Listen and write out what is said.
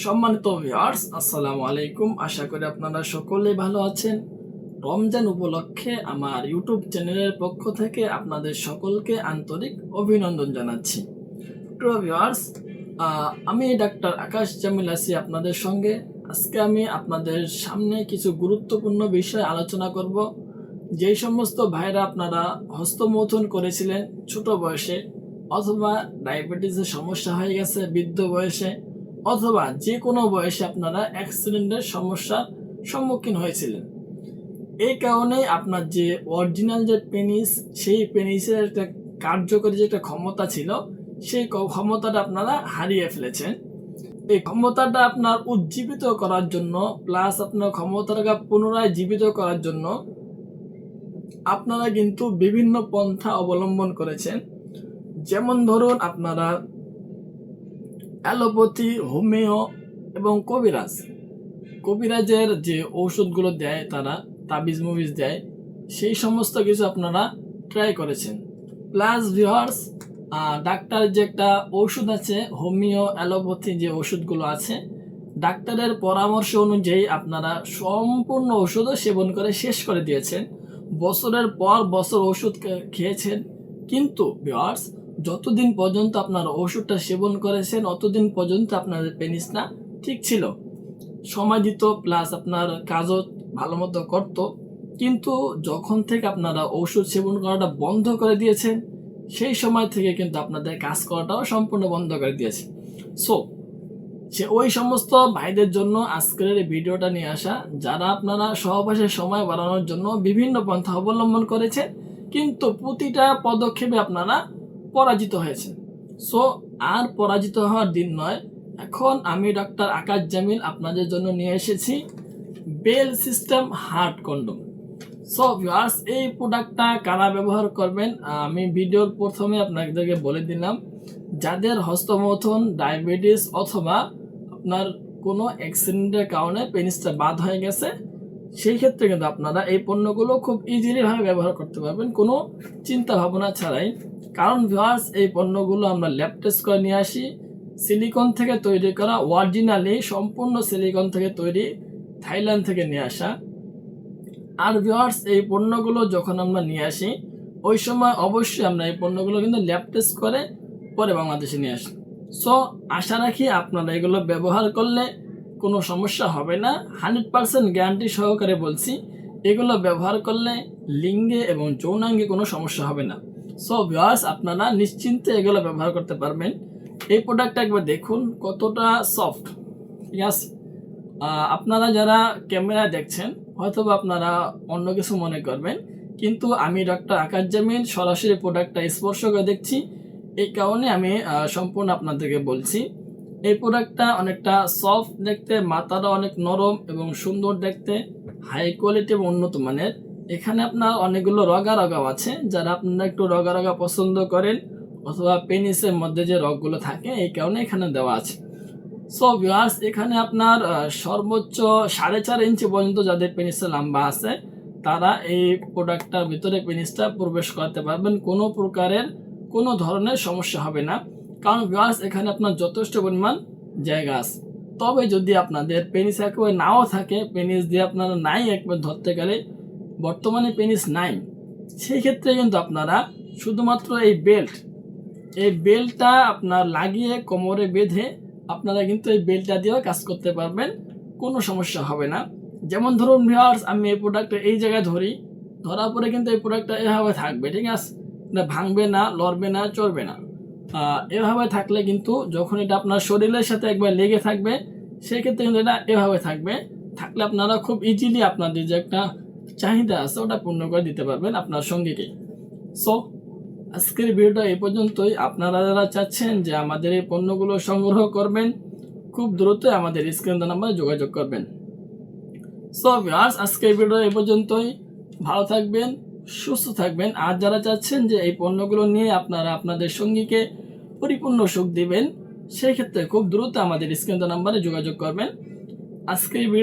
সম্মানিত ভিউয়ার্স, আসসালামু আলাইকুম। আশা করি আপনারা সকলেই ভালো আছেন। রমজান উপলক্ষে আমার ইউটিউব চ্যানেলের পক্ষ থেকে আপনাদের সকলকে আন্তরিক অভিনন্দন জানাচ্ছি। প্রিয় ভিউয়ার্স, আমি ডাক্তার আকাশ জামিল আছি আপনাদের সঙ্গে। আজকে আমি আপনাদের সামনে কিছু গুরুত্বপূর্ণ বিষয় আলোচনা করব। যেই সমস্ত ভাইরা আপনারা হস্তমৈথুন করেছিলেন ছোট বয়সে, অথবা ডায়াবেটিসের সমস্যা হয়ে গেছে বৃদ্ধ বয়সে, অথবা যে কোনো বয়সে আপনারা অ্যাক্সিডেন্টের সমস্যার সম্মুখীন হয়েছিলেন, এই কারণে আপনার যে অরিজিনাল যে পেনিস, সেই পেনিসের একটা কার্যকরী যে একটা ক্ষমতা ছিল, সেই ক্ষমতাটা আপনারা হারিয়ে ফেলেছেন। এই ক্ষমতাটা আপনার উজ্জীবিত করার জন্য, প্লাস আপনার ক্ষমতাটাকে পুনরায় জীবিত করার জন্য আপনারা কিন্তু বিভিন্ন পন্থা অবলম্বন করেছেন। যেমন ধরুন, আপনারা অ্যালোপ্যাথি, হোমিও এবং কবিরাজের যে ঔষধগুলো দেয়, তারা তাবিজ মুভিজ দেয়, সেই সমস্ত কিছু আপনারা ট্রাই করেছেন। প্লাস ভিউয়ার্স, ডাক্তার যে একটা ঔষধ আছে, হোমিও অ্যালোপ্যাথি যে ওষুধগুলো আছে, ডাক্তারের পরামর্শ অনুযায়ী আপনারা সম্পূর্ণ ওষুধও সেবন করে শেষ করে দিয়েছেন। বছরের পর বছর ওষুধ খেয়েছেন, কিন্তু ভিউয়ার্স, যতদিন পর্যন্ত আপনার ওষুধটা সেবন করেছেন অতদিন পর্যন্ত আপনাদের পেনিসটা ঠিক ছিল, সময় দিত, প্লাস আপনার কাজও ভালো মতো করতো। কিন্তু যখন থেকে আপনারা ওষুধ সেবন করাটা বন্ধ করে দিয়েছেন, সেই সময় থেকে কিন্তু আপনাদের কাজ করাটাও সম্পূর্ণ বন্ধ করে দিয়েছে। সো ওই সমস্ত ভাইদের জন্য আজকের এই ভিডিওটা নিয়ে আসা, যারা আপনারা সহবাসের সময় বাড়ানোর জন্য বিভিন্ন পন্থা অবলম্বন করেছেন, কিন্তু প্রতিটা পদক্ষেপে আপনারা পরাজিত হয়েছেন। সো আর পরাজিত হওয়ার দিন নয়। এখন আমি ডাক্তার আকাশ জামিল আপনাদের জন্য নিয়ে এসেছি বেল সিস্টেম হার্ট কন্ডম। সো ভিউয়ার্স, এই প্রোডাক্টটা কারা ব্যবহার করবেন, আমি ভিডিওর প্রথমে আপনাদেরকে বলে দিলাম। যাদের হস্তমৈথুন, ডায়াবেটিস, অথবা আপনার কোনো অ্যাক্সিডেন্টের কারণে পেনিসটা বাদ হয়ে গেছে, সেই ক্ষেত্রে কিন্তু আপনারা এই পণ্যগুলো খুব ইজিলি ভাবে ব্যবহার করতে পারবেন, কোনো চিন্তা ভাবনা ছাড়াই। কারণ ভিউয়ার্স, এই পণ্যগুলো আমরা ল্যাব টেস্ট করে নিয়ে আসি, সিলিকন থেকে তৈরি করা, অরিজিনালি সম্পূর্ণ সিলিকন থেকে তৈরি, থাইল্যান্ড থেকে নিয়ে আসা। আর ভিউয়ার্স, এই পণ্যগুলো যখন আমরা নিয়ে আসি, ওই সময় অবশ্যই আমরা এই পণ্যগুলো কিন্তু ল্যাব টেস্ট করে পরে বাংলাদেশে নিয়ে আসি। সো আশা রাখি আপনারা এগুলো ব্যবহার করলে কোনো সমস্যা হবে না। 100% গ্যারান্টি সহকারে বলছি, এগুলো ব্যবহার করলে লিঙ্গে এবং যৌনাঙ্গে কোনো সমস্যা হবে না। সো ভিউয়ার্স, আপনারা নিশ্চিন্তে এগুলো ব্যবহার করতে পারবেন। এই প্রোডাক্টটা একবার দেখুন কতটা সফট, ঠিক আছে? আপনারা যারা ক্যামেরা দেখছেন হয়তো আপনারা অন্য কিছু মনে করবেন, কিন্তু আমি ডক্টর আকাশ জামিল সরাসরি প্রোডাক্টটা স্পর্শ করে দেখছি, এই কারণে আমি সম্পূর্ণ আপনাদেরকে বলছি। এই প্রোডাক্টটা অনেকটা সফট দেখতে, মাথাটা অনেক নরম এবং সুন্দর দেখতে, হাই কোয়ালিটি এবং উন্নত মানের। এখানে আপনার অনেকগুলো রগা রগাও আছে, যারা আপনারা একটু রগা রগা পছন্দ করেন, অথবা পেনিসের মধ্যে যে রগগুলো থাকে, এই কারণে এখানে দেওয়া আছে। সো ভিউয়ার্স, এখানে আপনার সর্বোচ্চ 4.5 ইঞ্চি পর্যন্ত যাদের পেনিসটা লম্বা আছে, তারা এই প্রোডাক্টটার ভিতরে পেনিসটা প্রবেশ করতে পারবেন, কোনো প্রকারের কোনো ধরনের সমস্যা হবে না। কারণ ভিউয়ার্স, এখানে আপনার যথেষ্ট পরিমাণ জায়গা আছে। তবে যদি আপনাদের পেনিস একেবারে নাও থাকে, পেনিস দিয়ে আপনারা নাই একবার ধরতে গেলে, বর্তমানে পেনিস নাই, সেই ক্ষেত্রে কিন্তু আপনারা শুধুমাত্র এই বেল্টটা আপনার লাগিয়ে কোমরে বেঁধে আপনারা কিন্তু এই বেল্টটা দিয়েও কাজ করতে পারবেন, কোনো সমস্যা হবে না। যেমন ধরুন ভিউয়ার্স, আমি এই প্রোডাক্টটা এই জায়গায় ধরার পরে কিন্তু এই প্রোডাক্টটা এভাবে থাকবে, ঠিক আছে? এটা ভাঙবে না, লড়বে না, চড়বে না। এভাবে থাকলে কিন্তু যখন এটা আপনার শরীরের সাথে একবার লেগে থাকবে, সেই ক্ষেত্রে কিন্তু এটা এভাবে থাকলে আপনারা খুব ইজিলি আপনাদের যে একটা চাহিদা আছে ওটা পূর্ণ করে দিতে পারবেন আপনার সঙ্গীকে। সো আজকের ভিডিওটা এই পর্যন্তই। আপনারা যারা চাচ্ছেন যে আমাদের এই পণ্যগুলো সংগ্রহ করবেন, খুব দ্রুত আমাদের স্ক্রিন নাম্বারে যোগাযোগ করবেন। সো ভিউয়ার্স, আজকের ভিডিও এই পর্যন্তই। ভালো থাকবেন, সুস্থ থাকবেন। আর যারা চাচ্ছেন যে এই পণ্যগুলো নিয়ে আপনারা আপনাদের সঙ্গীকে পরিপূর্ণ সুখ দিবেন, সেই ক্ষেত্রে খুব দ্রুত আমাদের স্ক্রিন নাম্বারে যোগাযোগ করবেন। আজকের ভিডিও